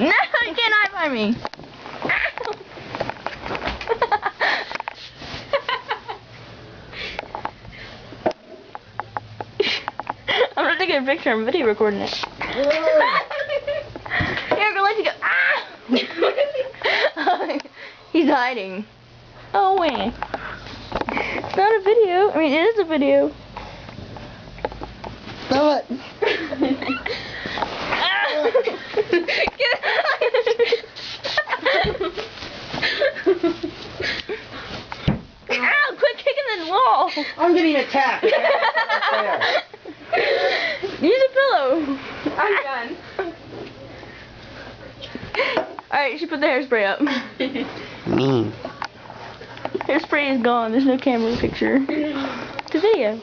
No, you can't hide behind me. I'm not taking a picture. I'm video recording it. Here, go let you go. Ah! He's hiding. Oh wait. It's not a video. I mean, it is a video. What? Ow! Quit kicking the wall. I'm getting attacked. Use a pillow. I'm done. Alright, you should put the hairspray up. Mean. Hairspray is gone. There's no camera picture. It's a video.